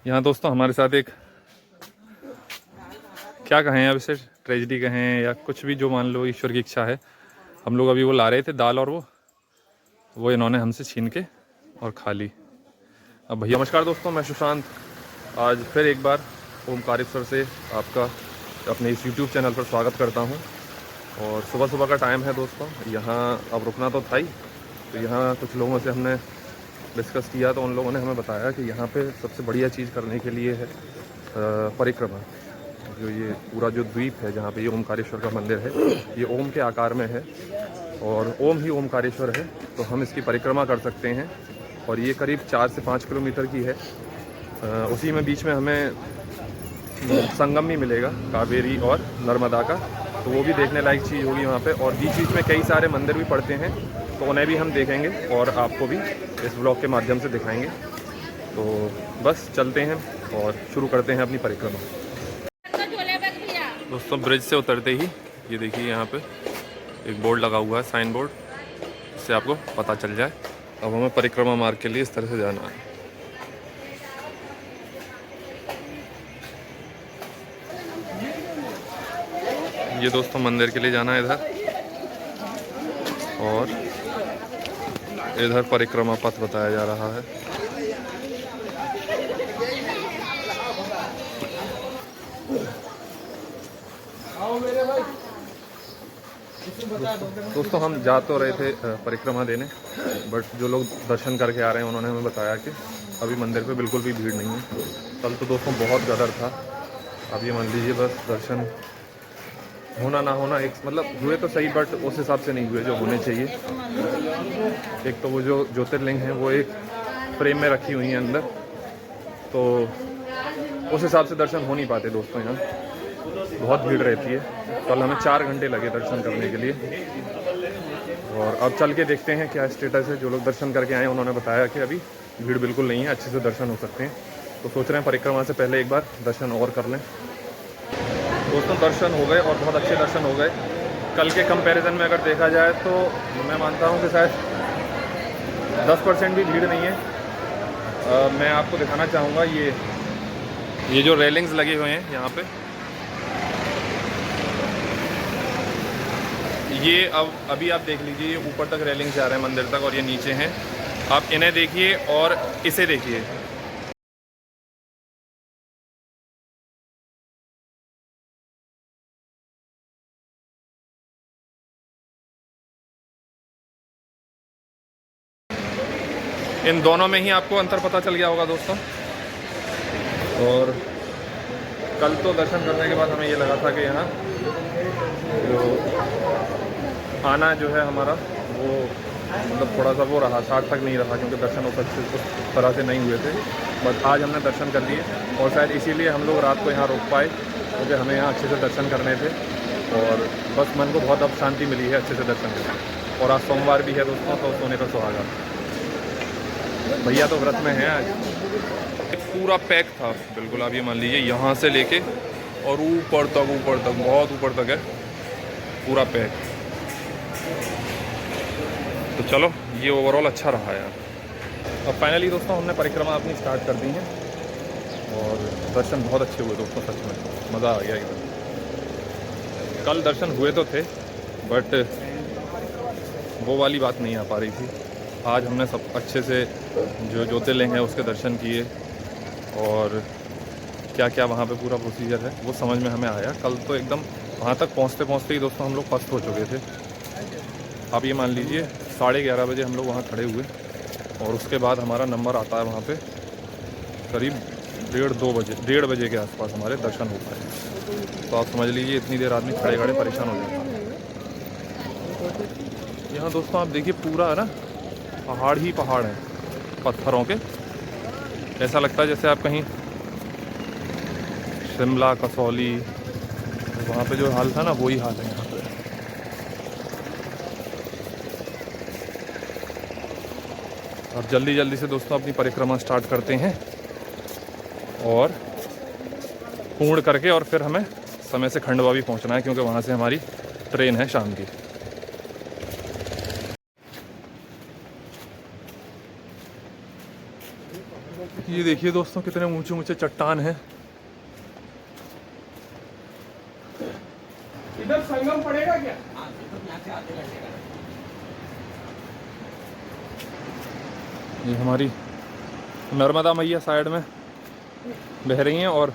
यहाँ दोस्तों हमारे साथ एक, क्या कहें अब इसे, ट्रेजिडी कहें या कुछ भी, जो मान लो ईश्वर की इच्छा है। हम लोग अभी वो ला रहे थे दाल, और वो इन्होंने हमसे छीन के और खा ली। अब भैया, नमस्कार दोस्तों, मैं सुशांत। आज फिर एक बार ओमकारेश्वर से आपका अपने इस यूट्यूब चैनल पर स्वागत करता हूँ। और सुबह सुबह का टाइम है दोस्तों, यहाँ अब रुकना तो था ही। तो यहाँ कुछ लोगों से हमने डिस्कस किया, तो उन लोगों ने हमें बताया कि यहाँ पे सबसे बढ़िया चीज़ करने के लिए है परिक्रमा। जो ये पूरा जो द्वीप है जहाँ पे ये ओमकारेश्वर का मंदिर है, ये ओम के आकार में है और ओम ही ओमकारेश्वर है। तो हम इसकी परिक्रमा कर सकते हैं और ये करीब 4 से 5 किलोमीटर की है। उसी में बीच में हमें संगम भी मिलेगा कावेरी और नर्मदा का, तो वो भी देखने लायक चीज़ होगी वहाँ पे। और बीच बीच में कई सारे मंदिर भी पड़ते हैं, तो उन्हें भी हम देखेंगे और आपको भी इस ब्लॉग के माध्यम से दिखाएंगे। तो बस चलते हैं और शुरू करते हैं अपनी परिक्रमा। दोस्तों ब्रिज से उतरते ही ये देखिए, यहाँ पे एक बोर्ड लगा हुआ है, साइन बोर्ड, इससे आपको पता चल जाए। अब हमें परिक्रमा मार्ग के लिए इस तरह से जाना है। ये दोस्तों मंदिर के लिए जाना है इधर, और इधर परिक्रमा पथ बताया जा रहा है। दोस्तों हम जा तो रहे थे परिक्रमा देने, बट जो लोग दर्शन करके आ रहे हैं उन्होंने हमें बताया कि अभी मंदिर पे बिल्कुल भी भीड़ नहीं है। कल तो दोस्तों बहुत गदर था। अब ये मान लीजिए बस दर्शन होना ना होना एक, मतलब हुए तो सही, बट उस हिसाब से नहीं हुए जो होने चाहिए। एक तो वो जो ज्योतिर्लिंग है वो एक फ्रेम में रखी हुई है अंदर, तो उस हिसाब से दर्शन हो नहीं पाते दोस्तों। यहाँ बहुत भीड़ रहती है। कल हमें 4 घंटे लगे दर्शन करने के लिए, और अब चल के देखते हैं क्या स्टेटस है। जो लोग दर्शन करके आए उन्होंने बताया कि अभी भीड़ बिल्कुल नहीं है, अच्छे से दर्शन हो सकते हैं। तो सोच रहे हैं परिक्रमा से पहले एक बार दर्शन और कर लें। दोस्तों दर्शन हो गए और बहुत अच्छे दर्शन हो गए। कल के कंपैरिजन में अगर देखा जाए तो मैं मानता हूँ कि शायद 10% भी भीड़ नहीं है। मैं आपको दिखाना चाहूँगा ये जो रेलिंग्स लगे हुए हैं यहाँ पे, ये अब अभी आप देख लीजिए, ये ऊपर तक रेलिंग्स जा रहे हैं मंदिर तक, और ये नीचे हैं। आप इन्हें देखिए और इसे देखिए। इन दोनों में ही आपको अंतर पता चल गया होगा दोस्तों। और कल तो दर्शन करने के बाद हमें ये लगा था कि यहाँ जो आना जो है हमारा, वो मतलब थोड़ा सा वो रहा, सार्थक नहीं रहा, क्योंकि दर्शन उस तरह से नहीं हुए थे। बट आज हमने दर्शन कर लिए, और शायद इसीलिए हम लोग रात को यहाँ रुक पाए, क्योंकि हमें यहाँ अच्छे से दर्शन करने थे। और बस मन को बहुत अब शांति मिली है अच्छे से दर्शन करके। और आज सोमवार भी है दोस्तों, तो सोने का सुहागा। भैया तो व्रत में है आज। पूरा पैक था बिल्कुल। आप ये मान लीजिए यहाँ से लेके और ऊपर तक बहुत ऊपर तक है पूरा पैक। तो चलो, ये ओवरऑल अच्छा रहा यार। अब फाइनली दोस्तों हमने परिक्रमा अपनी स्टार्ट कर दी है, और दर्शन बहुत अच्छे हुए दोस्तों, सच में मज़ा आ गया एकदम। कल दर्शन हुए तो थे, बट वो वाली बात नहीं आ पा रही थी। आज हमने सब अच्छे से जो ज्योतिर्लिंग है उसके दर्शन किए, और क्या क्या वहाँ पे पूरा प्रोसीजर है वो समझ में हमें आया। कल तो एकदम वहाँ तक पहुँचते पहुँचते ही दोस्तों हम लोग फर्स्ट हो चुके थे। आप ये मान लीजिए 11:30 बजे हम लोग वहाँ खड़े हुए, और उसके बाद हमारा नंबर आता है वहाँ पे करीब 1:30 बजे के आसपास हमारे दर्शन हो पाए। तो आप समझ लीजिए इतनी देर आदमी खड़े खड़े परेशान हो जाता है। यहाँ दोस्तों आप देखिए, पूरा है ना पहाड़ ही पहाड़ है, पत्थरों के। ऐसा लगता है जैसे आप कहीं शिमला, कसौली, वहाँ पे जो हाल था ना, वही हाल है यहाँ पे। अब जल्दी जल्दी से दोस्तों अपनी परिक्रमा स्टार्ट करते हैं, और पूर्ण करके, और फिर हमें समय से खंडवा भी पहुँचना है, क्योंकि वहाँ से हमारी ट्रेन है शाम की। ये देखिए दोस्तों कितने ऊंचे ऊंचे चट्टान हैं। इधर संगम पड़ेगा क्या? ये हमारी नर्मदा मैया साइड में बह रही हैं और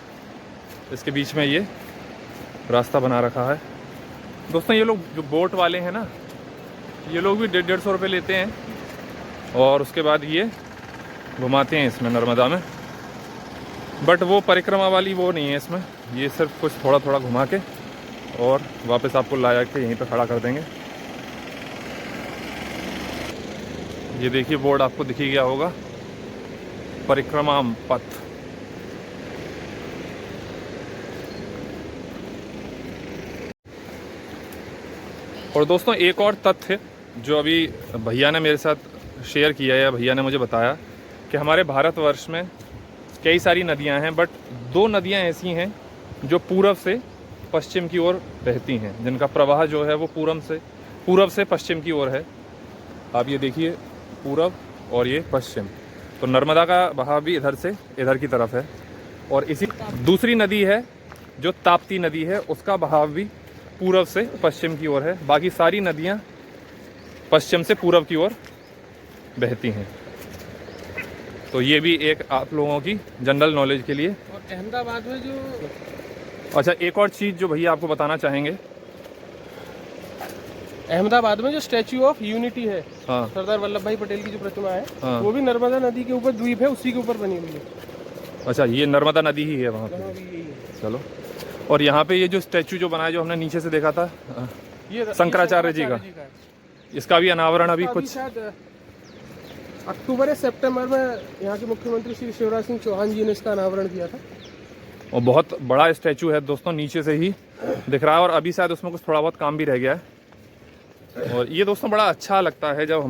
इसके बीच में ये रास्ता बना रखा है। दोस्तों ये लोग जो बोट वाले हैं ना, ये लोग भी 150-150 रुपये लेते हैं और उसके बाद ये घुमाते हैं इसमें नर्मदा में। बट वो परिक्रमा वाली वो नहीं है इसमें, ये सिर्फ कुछ थोड़ा थोड़ा घुमा के और वापस आपको ला के यहीं पे खड़ा कर देंगे। ये देखिए बोर्ड आपको दिख ही गया होगा, परिक्रमा पथ। और दोस्तों एक और तथ्य जो अभी भैया ने मेरे साथ शेयर किया है, या भैया ने मुझे बताया कि हमारे भारतवर्ष में कई सारी नदियां हैं, बट 2 नदियां ऐसी हैं जो पूरब से पश्चिम की ओर बहती हैं, जिनका प्रवाह जो है वो पूरब से पश्चिम की ओर है। आप ये देखिए, पूरब और ये पश्चिम। तो नर्मदा का बहाव भी इधर से इधर की तरफ है। और इसी दूसरी नदी है जो ताप्ती नदी है, उसका बहाव भी पूरब से पश्चिम की ओर है। बाकी सारी नदियां पश्चिम से पूरब की ओर बहती हैं। तो ये भी एक आप लोगों की जनरल नॉलेज के लिए। और अहमदाबाद में जो, अच्छा एक और चीज़ जो भैया आपको बताना चाहेंगे, अहमदाबाद में जो स्टैच्यू ऑफ यूनिटी है, हाँ सरदार वल्लभ भाई पटेल की जो प्रतिमा है, हाँ, वो भी नर्मदा नदी के ऊपर द्वीप है, उसी के ऊपर बनी हुई है। अच्छा ये नर्मदा नदी ही है वहाँ पे। वहाँ भी यही है। चलो, और यहाँ पे ये जो स्टैच्यू जो बनाया, जो हमने नीचे से देखा था, ये शंकराचार्य जी का, है। इसका भी अनावरण अभी अभी कुछ शायद अक्टूबर या सितंबर में यहाँ के मुख्यमंत्री श्री शिवराज सिंह चौहान जी ने इसका अनावरण किया था। और बहुत बड़ा स्टैचू है दोस्तों, नीचे से ही दिख रहा है। और अभी शायद उसमें कुछ थोड़ा बहुत काम भी रह गया है। और ये दोस्तों बड़ा अच्छा लगता है जब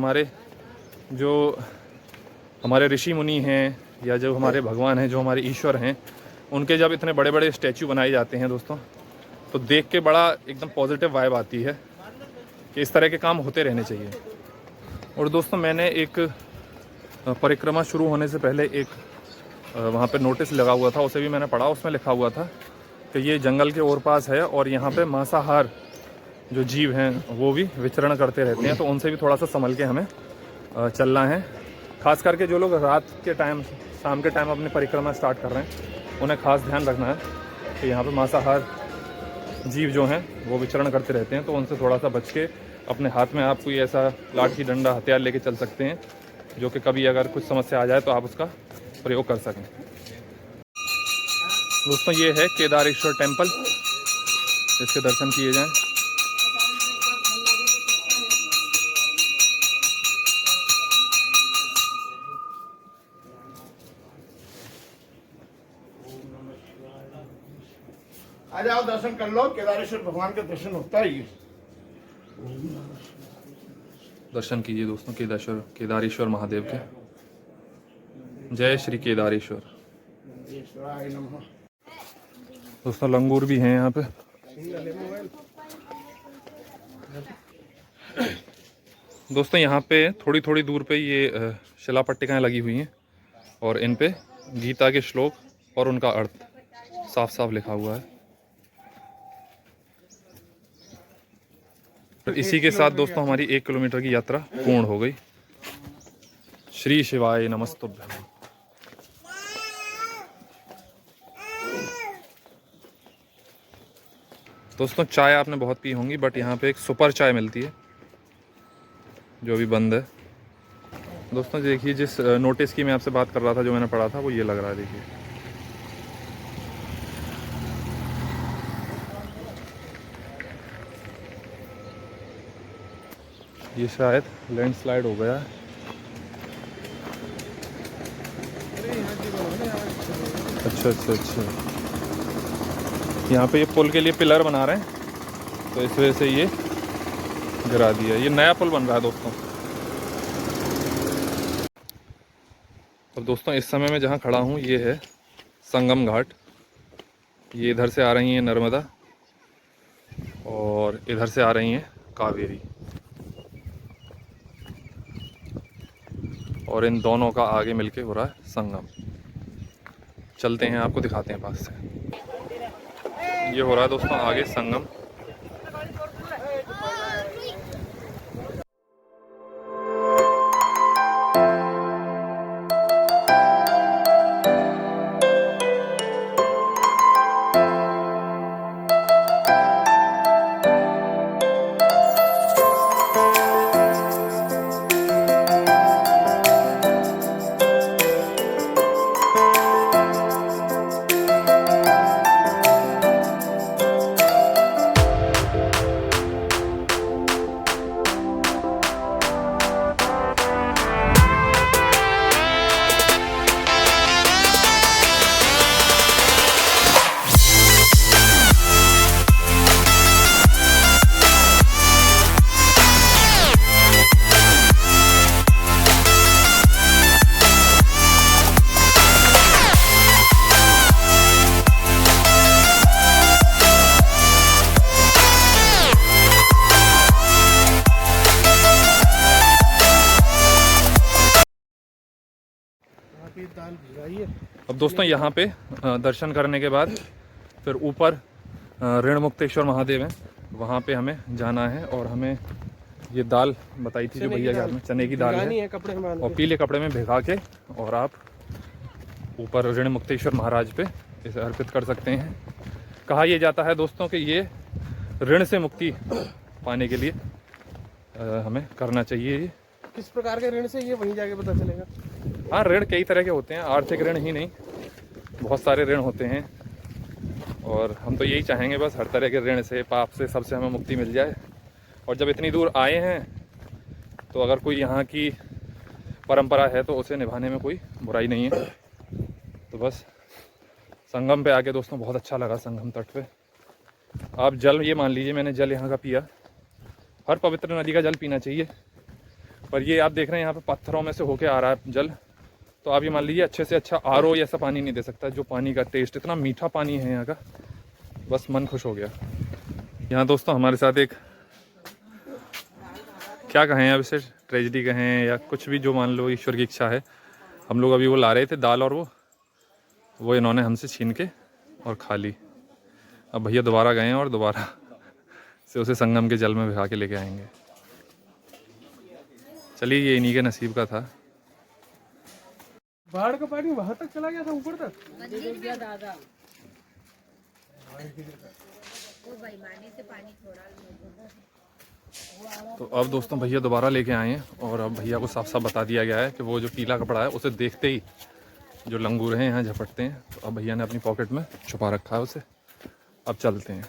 हमारे ऋषि मुनि हैं, या जो हमारे भगवान हैं, जो हमारे ईश्वर हैं, उनके जब इतने बड़े बड़े स्टैचू बनाए जाते हैं दोस्तों, तो देख के बड़ा एकदम पॉजिटिव वाइब आती है कि इस तरह के काम होते रहने चाहिए। और दोस्तों मैंने एक परिक्रमा शुरू होने से पहले एक वहाँ पे नोटिस लगा हुआ था, उसे भी मैंने पढ़ा। उसमें लिखा हुआ था कि ये जंगल के ओर पास है और यहाँ पे मांसाहार जो जीव हैं वो भी विचरण करते रहते हैं, तो उनसे भी थोड़ा सा संभल के हमें चलना है। खास करके जो लोग रात के टाइम, शाम के टाइम अपनी परिक्रमा स्टार्ट कर रहे हैं, उन्हें खास ध्यान रखना है कि यहाँ पे मांसाहार जीव जो हैं वो विचरण करते रहते हैं, तो उनसे थोड़ा सा बच के अपने हाथ में आप कोई ऐसा लाठी डंडा हथियार लेके चल सकते हैं, जो कि कभी अगर कुछ समस्या आ जाए तो आप उसका प्रयोग कर सकें। दोस्तों ये है केदारेश्वर टेम्पल, इसके दर्शन किए जाएं। आ जाओ, दर्शन कर लो। केदारेश्वर भगवान का दर्शन होता ही है। दर्शन कीजिए दोस्तों केदारेश्वर महादेव के। जय श्री केदारेश्वर। दोस्तों लंगूर भी हैं यहाँ पे। दोस्तों यहाँ पे थोड़ी थोड़ी दूर पे ये शिला पट्टिकाएं लगी हुई हैं और इन पे गीता के श्लोक और उनका अर्थ साफ साफ लिखा हुआ है। तो इसी के साथ दोस्तों हमारी 1 किलोमीटर की यात्रा पूर्ण हो गई। श्री शिवाय नमस्तुभ्यं। दोस्तों चाय आपने बहुत पी होंगी, बट यहाँ पे एक सुपर चाय मिलती है जो अभी बंद है। दोस्तों देखिए, जिस नोटिस की मैं आपसे बात कर रहा था, जो मैंने पढ़ा था, वो ये लग रहा है। देखिए ये शायद लैंडस्लाइड हो गया है। अच्छा अच्छा अच्छा, यहाँ पे ये पुल के लिए पिलर बना रहे हैं, तो इस वजह से ये गिरा दिया। ये नया पुल बन रहा है दोस्तों। अब दोस्तों इस समय मैं जहाँ खड़ा हूँ ये है संगम घाट। ये इधर से आ रही हैं नर्मदा और इधर से आ रही हैं कावेरी, और इन दोनों का आगे मिलके हो रहा है संगम। चलते हैं, आपको दिखाते हैं पास से। ये हो रहा है दोस्तों आगे संगम। दाल भिगाई है। अब दोस्तों यहाँ पे दर्शन करने के बाद फिर ऊपर ऋणमुक्तेश्वर महादेव हैं, वहाँ पे हमें जाना है। और हमें ये दाल बताई थी जो भैया के हाथ में, चने की दाल है, कपड़े में बांध और पीले कपड़े में भिगा के और आप ऊपर ऋणमुक्तेश्वर महाराज पे इसे अर्पित कर सकते हैं। कहा यह जाता है दोस्तों कि ये ऋण से मुक्ति पाने के लिए हमें करना चाहिए। ये किस प्रकार के ऋण से, ये वहीं जाके पता चलेगा। हाँ, ऋण कई तरह के होते हैं, आर्थिक ऋण ही नहीं, बहुत सारे ऋण होते हैं। और हम तो यही चाहेंगे बस हर तरह के ऋण से, पाप से, सबसे हमें मुक्ति मिल जाए। और जब इतनी दूर आए हैं तो अगर कोई यहाँ की परंपरा है तो उसे निभाने में कोई बुराई नहीं है। तो बस संगम पे आके दोस्तों बहुत अच्छा लगा। संगम तट पे आप जल, ये मान लीजिए मैंने जल यहाँ का पिया। हर पवित्र नदी का जल पीना चाहिए, पर ये आप देख रहे हैं यहाँ पे पत्थरों में से होके आ रहा है जल। तो आप ये मान लीजिए अच्छे से अच्छा आरओ ऐसा पानी नहीं दे सकता। जो पानी का टेस्ट, इतना मीठा पानी है यहाँ का, बस मन खुश हो गया। यहाँ दोस्तों हमारे साथ एक, क्या कहें अब इसे, ट्रेजिडी कहें या कुछ भी, जो मान लो ईश्वर की इच्छा है। हम लोग अभी वो ला रहे थे दाल, और वो इन्होंने हमसे छीन के और खा ली। अब भैया दोबारा गए हैं और दोबारा से उसे संगम के जल में भिगा के लेके आएंगे। चलिए, ये इन्हीं के नसीब का था। बाढ़ का पानी वहां तक चला गया था, ऊपर तक। दादा वो बेईमानी से पानी छोड़ा। तो अब दोस्तों भैया दोबारा लेके आए हैं, और अब भैया को साफ साफ बता दिया गया है कि वो जो पीला कपड़ा है उसे देखते ही जो लंगूर हैं यहाँ झपटते हैं। तो अब भैया ने अपनी पॉकेट में छुपा रखा है उसे। अब चलते हैं।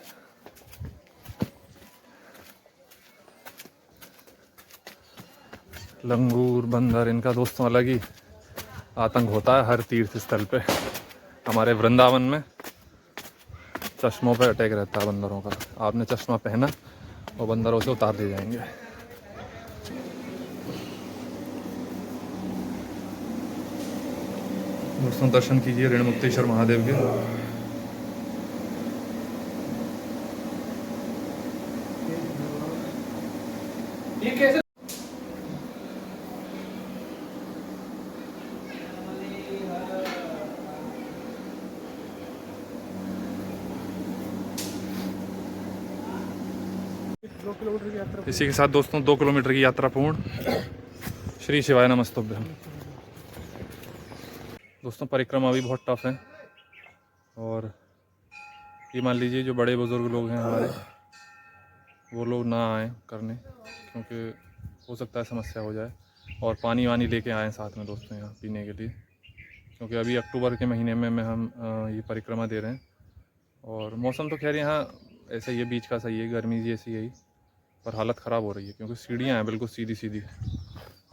लंगूर, बंदर, इनका दोस्तों अलग ही आतंक होता है हर तीर्थ स्थल पे। हमारे वृंदावन में चश्मों पे अटैक रहता है बंदरों का। आपने चश्मा पहना और बंदरों से उतार ले जाएंगे। दोस्तों दर्शन कीजिए ऋणमुक्तेश्वर महादेव के। ये कैसे? इसी के साथ दोस्तों 2 किलोमीटर की यात्रा पूर्ण। श्री शिवाय नमस्तुभ्यम। दोस्तों परिक्रमा भी बहुत टफ है, और ये मान लीजिए जो बड़े बुजुर्ग लोग हैं हमारे, वो लोग ना आए करने, क्योंकि हो सकता है समस्या हो जाए। और पानी वानी लेके आए साथ में दोस्तों यहाँ पीने के लिए, क्योंकि अभी अक्टूबर के महीने में हम ये परिक्रमा दे रहे हैं। और मौसम तो खैर यहाँ ऐसे ही बीच का सही है, गर्मी जैसी यही, पर हालत ख़राब हो रही है क्योंकि सीढ़ियाँ हैं बिल्कुल सीधी सीधी।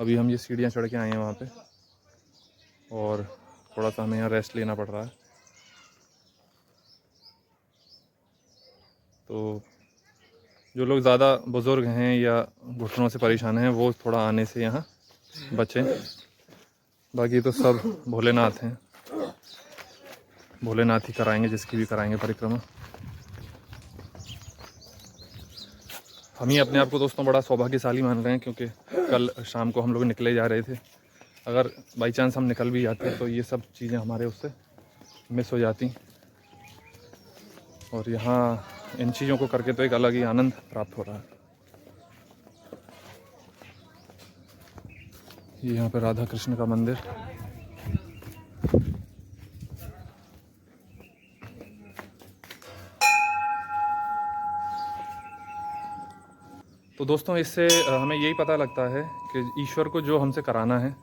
अभी हम ये सीढ़ियाँ चढ़ के आए हैं वहाँ पे, और थोड़ा सा हमें यहाँ रेस्ट लेना पड़ रहा है। तो जो लोग ज़्यादा बुज़ुर्ग हैं या घुटनों से परेशान हैं, वो थोड़ा आने से यहाँ बचें। बाकी तो सब भोलेनाथ हैं, भोलेनाथ ही कराएंगे, जिसकी भी कराएंगे परिक्रमा। हम ही अपने आप को दोस्तों बड़ा सौभाग्यशाली मान रहे हैं, क्योंकि कल शाम को हम लोग निकले जा रहे थे। अगर बाई चांस हम निकल भी जाते तो ये सब चीज़ें हमारे उससे मिस हो जाती। और यहाँ इन चीज़ों को करके तो एक अलग ही आनंद प्राप्त हो रहा है। ये यहाँ पे राधा कृष्ण का मंदिर। तो दोस्तों इससे हमें यही पता लगता है कि ईश्वर को जो हमसे कराना है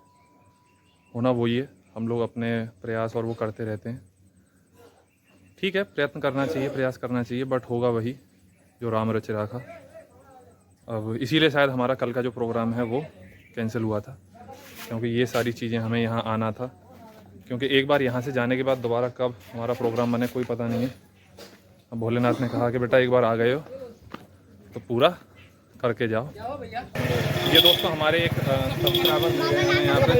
होना वही है। हम लोग अपने प्रयास और वो करते रहते हैं। ठीक है, प्रयत्न करना चाहिए, प्रयास करना चाहिए, बट होगा वही जो राम रच राखा। अब इसीलिए शायद हमारा कल का जो प्रोग्राम है वो कैंसिल हुआ था, क्योंकि ये सारी चीज़ें हमें यहाँ आना था। क्योंकि एक बार यहाँ से जाने के बाद दोबारा कब हमारा प्रोग्राम बने कोई पता नहीं है। अब भोलेनाथ ने कहा कि बेटा एक बार आ गए हो तो पूरा करके जाओ। ये दोस्तों हमारे एक सब्सक्राइबर मिले हैं यहाँ पे,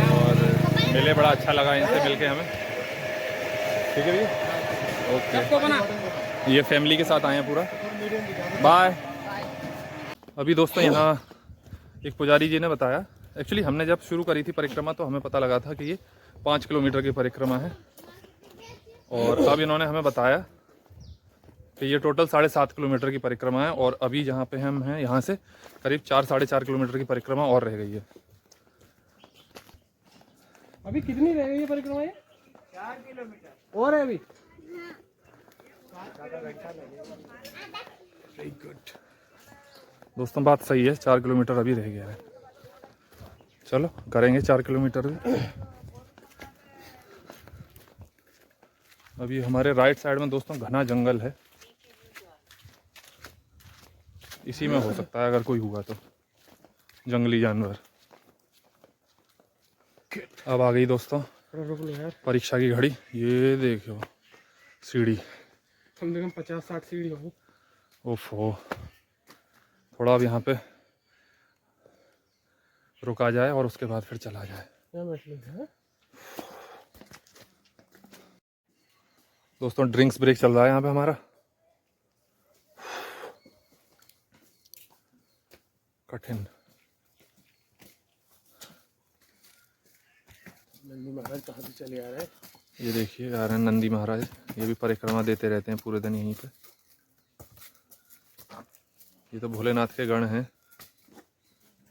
और मिले, बड़ा अच्छा लगा इनसे मिलके हमें। ठीक है भैया, ओके। ये फैमिली के साथ आए हैं पूरा। बाय। अभी दोस्तों यहाँ एक पुजारी जी ने बताया, एक्चुअली हमने जब शुरू करी थी परिक्रमा तो हमें पता लगा था कि ये 5 किलोमीटर की परिक्रमा है, और अब इन्होंने हमें बताया कि ये टोटल 7.5 किलोमीटर की परिक्रमा है। और अभी जहाँ पे हम हैं यहाँ से करीब 4-4.5 किलोमीटर की परिक्रमा और रह गई है। अभी कितनी रह गई है परिक्रमा? 4 किलोमीटर और है अभी। वेरी गुड दोस्तों, बात सही है, 4 किलोमीटर अभी रह गया है। चलो करेंगे 4 किलोमीटर भी। अभी हमारे राइट साइड में दोस्तों घना जंगल है, इसी में हो सकता है अगर कोई हुआ तो जंगली जानवर। अब आ गई दोस्तों परीक्षा की घड़ी। ये देखो सीढ़ी, कम से कम 50-60 सीढ़ी होगी। ओफो, थोड़ा अब यहाँ पे रुका जाए और उसके बाद फिर चला जाए। दोस्तों ड्रिंक्स ब्रेक चल रहा है यहाँ पे हमारा। कठिन। नंदी महाराज कहाँ से चले आ रहे हैं? ये देखिए आ रहे हैं नंदी महाराज, ये भी परिक्रमा देते रहते हैं पूरे दिन यहीं पे। ये तो भोलेनाथ के गण हैं,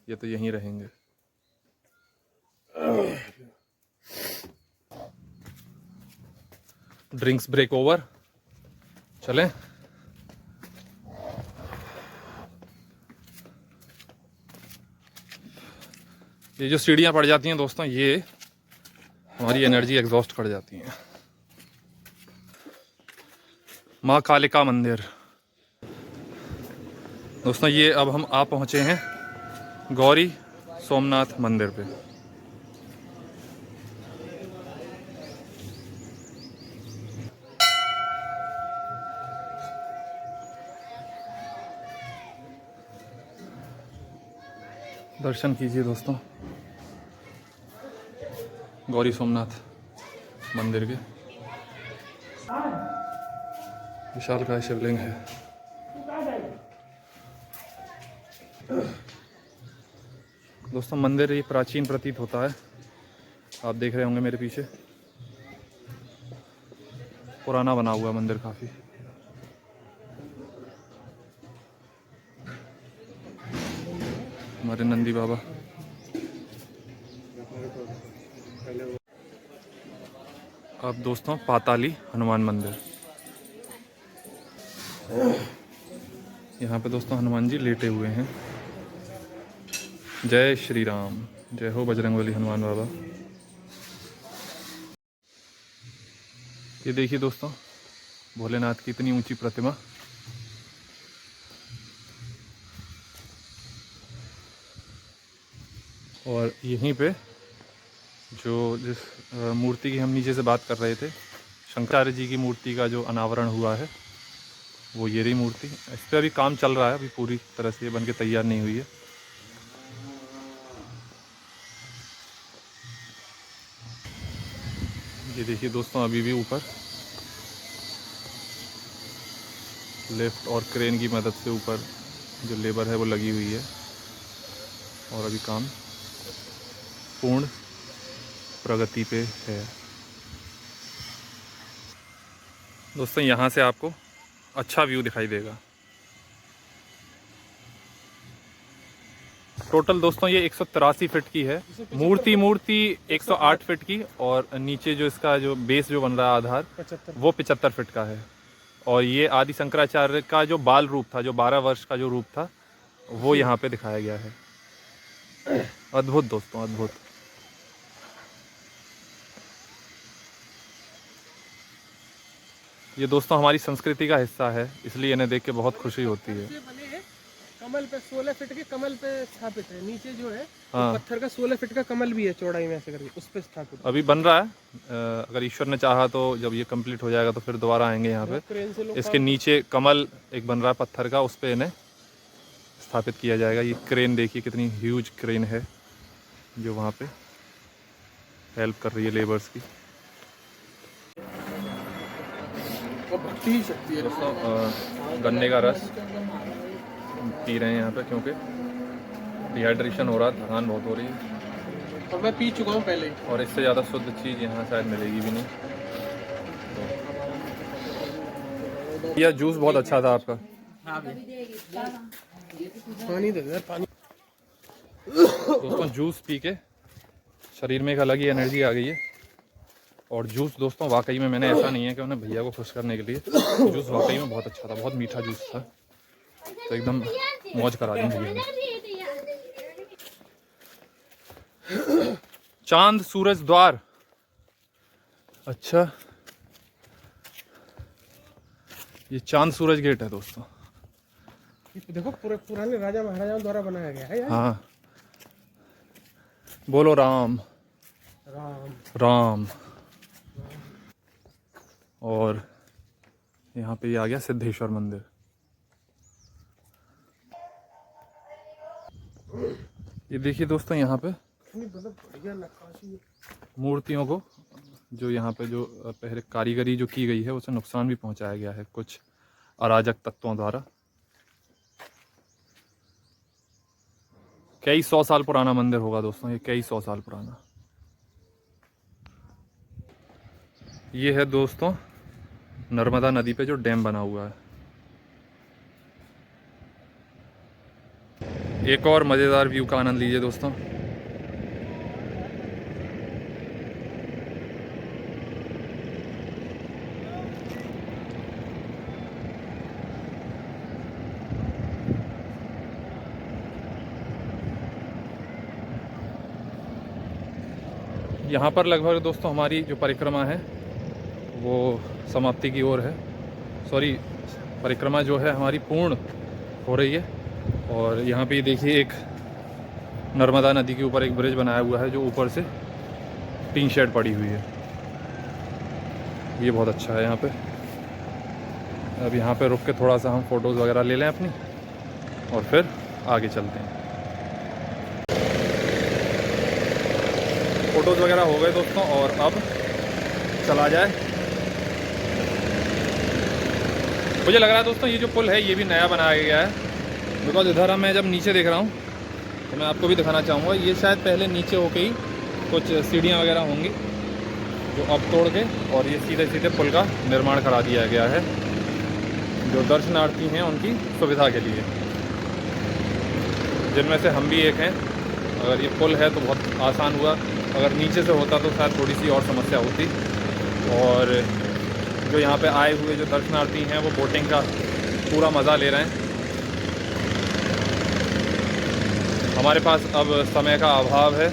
ये तो यहीं रहेंगे। ड्रिंक्स ब्रेक ओवर, चलें। ये जो सीढ़ियाँ पड़ जाती हैं दोस्तों, ये हमारी एनर्जी एग्जॉस्ट कर जाती हैं। माँ कालिका मंदिर दोस्तों, ये अब हम आ पहुँचे हैं गौरी सोमनाथ मंदिर पे। दर्शन कीजिए दोस्तों गौरी सोमनाथ मंदिर के। विशालकाय शिवलिंग है। दोस्तों मंदिर ये प्राचीन प्रतीत होता है, आप देख रहे होंगे मेरे पीछे। पुराना बना हुआ मंदिर काफ़ी। हमारे नंदी बाबा। अब दोस्तों पाताली हनुमान मंदिर। यहाँ पे दोस्तों हनुमान जी लेटे हुए हैं। जय श्री राम, जय हो बजरंगबली हनुमान बाबा। ये देखिए दोस्तों भोलेनाथ की इतनी ऊंची प्रतिमा। और यहीं पे जो जिस मूर्ति की हम नीचे से बात कर रहे थे, शंकराचार्य जी की मूर्ति का जो अनावरण हुआ है वो ये रही मूर्ति। इस पर अभी काम चल रहा है, अभी पूरी तरह से बन के तैयार नहीं हुई है। ये देखिए दोस्तों अभी भी ऊपर लिफ्ट और क्रेन की मदद से ऊपर जो लेबर है वो लगी हुई है, और अभी काम पूर्ण प्रगति पे है। दोस्तों यहाँ से आपको अच्छा व्यू दिखाई देगा। टोटल दोस्तों ये 183 फीट की है मूर्ति 108 फीट की, और नीचे जो इसका जो बेस जो बन रहा है आधार 75। वो 75 फीट का है। और ये आदि शंकराचार्य का जो बाल रूप था, जो 12 वर्ष का जो रूप था, वो यहाँ पे दिखाया गया है। अद्भुत दोस्तों, अद्भुत। ये दोस्तों हमारी संस्कृति का हिस्सा है, इसलिए इन्हें देख के बहुत खुशी होती है। ये बने हैं कमल पे, 16 फीट के कमल पे स्थापित है। नीचे जो है हाँ। पत्थर का 16 फीट का कमल भी है चौड़ाई में, ऐसे करके उस पे स्थापित है। अभी बन रहा है, अगर ईश्वर ने चाहा तो जब ये कंप्लीट हो जाएगा तो फिर दोबारा आएंगे यहाँ पे। क्रेन से लोग इसके नीचे कमल एक बन रहा है पत्थर का, उस पे इन्हें स्थापित किया जाएगा। ये क्रेन देखिए कितनी ह्यूज क्रेन है जो वहाँ पे हेल्प कर रही है लेबर्स की। वो भक्ति ही शक्ति है। दोस्तों गन्ने का रस पी रहे हैं यहाँ पे, क्योंकि डिहाइड्रेशन हो रहा है, थकान बहुत हो रही है। और मैं पी चुका हूँ पहले ही। और इससे ज़्यादा शुद्ध चीज़ यहाँ शायद मिलेगी भी नहीं। तो यह जूस बहुत अच्छा था आपका। पानी दे दे पानी। दोस्तों जूस पी के शरीर में एक अलग ही एनर्जी आ गई है। और जूस दोस्तों वाकई में, मैंने ऐसा नहीं है कि उन्हें भैया को खुश करने के लिए, जूस वाकई में बहुत अच्छा था, बहुत मीठा जूस था, तो एकदम मौज करा दी भैया ने। चांद सूरज द्वार, अच्छा ये चांद सूरज गेट है दोस्तों। देखो पूरे पुराने राजा महाराजाओं द्वारा बनाया गया है यार। हाँ, बोलो राम राम राम। और यहाँ पे ये आ गया सिद्धेश्वर मंदिर। ये देखिए दोस्तों यहाँ पे बढ़िया नक्काशी है। मूर्तियों को जो यहाँ पे जो पहले कारीगरी जो की गई है उसे नुकसान भी पहुँचाया गया है कुछ अराजक तत्वों द्वारा। कई 100 साल पुराना मंदिर होगा दोस्तों, ये कई 100 साल पुराना। ये है दोस्तों नर्मदा नदी पे जो डैम बना हुआ है। एक और मज़ेदार व्यू का आनंद लीजिए दोस्तों। यहाँ पर लगभग दोस्तों हमारी जो परिक्रमा है वो समाप्ति की ओर है। सॉरी, परिक्रमा जो है हमारी पूर्ण हो रही है। और यहाँ पे देखिए एक नर्मदा नदी के ऊपर एक ब्रिज बनाया हुआ है जो ऊपर से टीन शेड पड़ी हुई है। ये बहुत अच्छा है यहाँ पे। अब यहाँ पे रुक के थोड़ा सा हम फ़ोटोज़ वगैरह ले लें अपनी, और फिर आगे चलते हैं। फ़ोटोज़ वगैरह हो गए दोस्तों, और अब चला जाए। मुझे लग रहा है दोस्तों ये जो पुल है ये भी नया बनाया गया है, बिकॉज इधर हम मैं जब नीचे देख रहा हूँ तो मैं आपको भी दिखाना चाहूँगा। ये शायद पहले नीचे होके ही कुछ सीढ़ियाँ वगैरह होंगी जो अब तोड़ के और ये सीधे सीधे पुल का निर्माण करा दिया गया है जो दर्शनार्थी हैं उनकी सुविधा के लिए, जिनमें से हम भी एक हैं। अगर ये पुल है तो बहुत आसान हुआ, अगर नीचे से होता तो शायद थोड़ी सी और समस्या होती। और जो यहाँ पे आए हुए जो दर्शनार्थी हैं वो बोटिंग का पूरा मज़ा ले रहे हैं। हमारे पास अब समय का अभाव है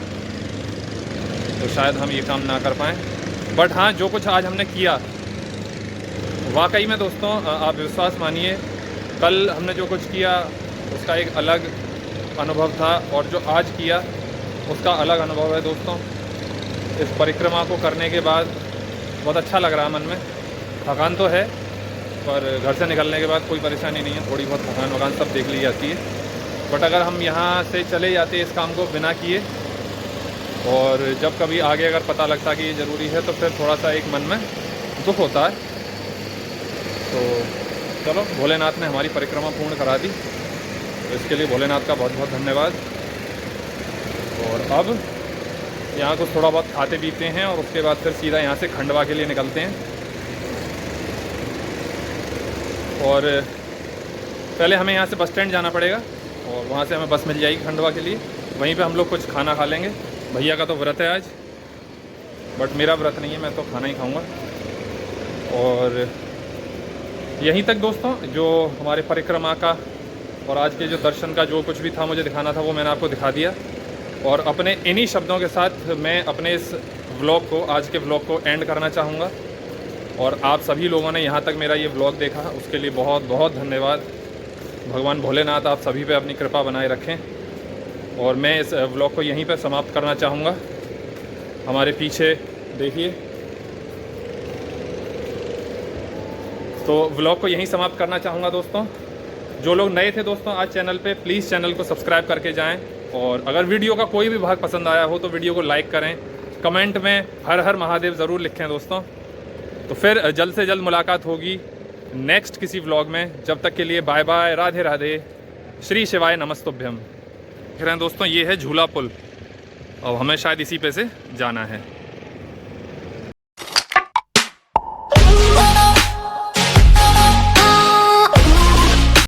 तो शायद हम ये काम ना कर पाएँ, बट हाँ जो कुछ आज हमने किया वाकई में दोस्तों आप विश्वास मानिए, कल हमने जो कुछ किया उसका एक अलग अनुभव था और जो आज किया उसका अलग अनुभव है दोस्तों। इस परिक्रमा को करने के बाद बहुत अच्छा लग रहा है मन में। थकान तो है पर घर से निकलने के बाद कोई परेशानी नहीं है, थोड़ी बहुत थकान वकान सब देख ली जाती है। बट अगर हम यहाँ से चले जाते इस काम को बिना किए, और जब कभी आगे अगर पता लगता कि ये ज़रूरी है तो फिर थोड़ा सा एक मन में दुख होता है। तो चलो, भोलेनाथ ने हमारी परिक्रमा पूर्ण करा दी, तो इसके लिए भोलेनाथ का बहुत बहुत धन्यवाद। और अब यहाँ कुछ थोड़ा बहुत खाते पीते हैं और उसके बाद फिर सीधा यहाँ से खंडवा के लिए निकलते हैं। और पहले हमें यहाँ से बस स्टैंड जाना पड़ेगा और वहाँ से हमें बस मिल जाएगी खंडवा के लिए। वहीं पे हम लोग कुछ खाना खा लेंगे। भैया का तो व्रत है आज, बट मेरा व्रत नहीं है, मैं तो खाना ही खाऊंगा। और यहीं तक दोस्तों जो हमारे परिक्रमा का और आज के जो दर्शन का जो कुछ भी था मुझे दिखाना था वो मैंने आपको दिखा दिया। और अपने इन्हीं शब्दों के साथ मैं अपने इस व्लॉग को, आज के व्लॉग को एंड करना चाहूँगा। और आप सभी लोगों ने यहाँ तक मेरा ये व्लॉग देखा, उसके लिए बहुत बहुत धन्यवाद। भगवान भोलेनाथ आप सभी पे अपनी कृपा बनाए रखें। और मैं इस व्लॉग को यहीं पर समाप्त करना चाहूँगा। हमारे पीछे देखिए, तो व्लॉग को यहीं समाप्त करना चाहूँगा दोस्तों। जो लोग नए थे दोस्तों आज चैनल पे, प्लीज़ चैनल को सब्सक्राइब करके जाएं। और अगर वीडियो का कोई भी भाग पसंद आया हो तो वीडियो को लाइक करें, कमेंट में हर हर महादेव ज़रूर लिखें दोस्तों। तो फिर जल्द से जल्द मुलाकात होगी नेक्स्ट किसी व्लॉग में। जब तक के लिए बाय बाय, राधे राधे, श्री शिवाय नमस्तुभ्यम। कह रहे हैं दोस्तों ये है झूला पुल, और हमें शायद इसी पे से जाना है।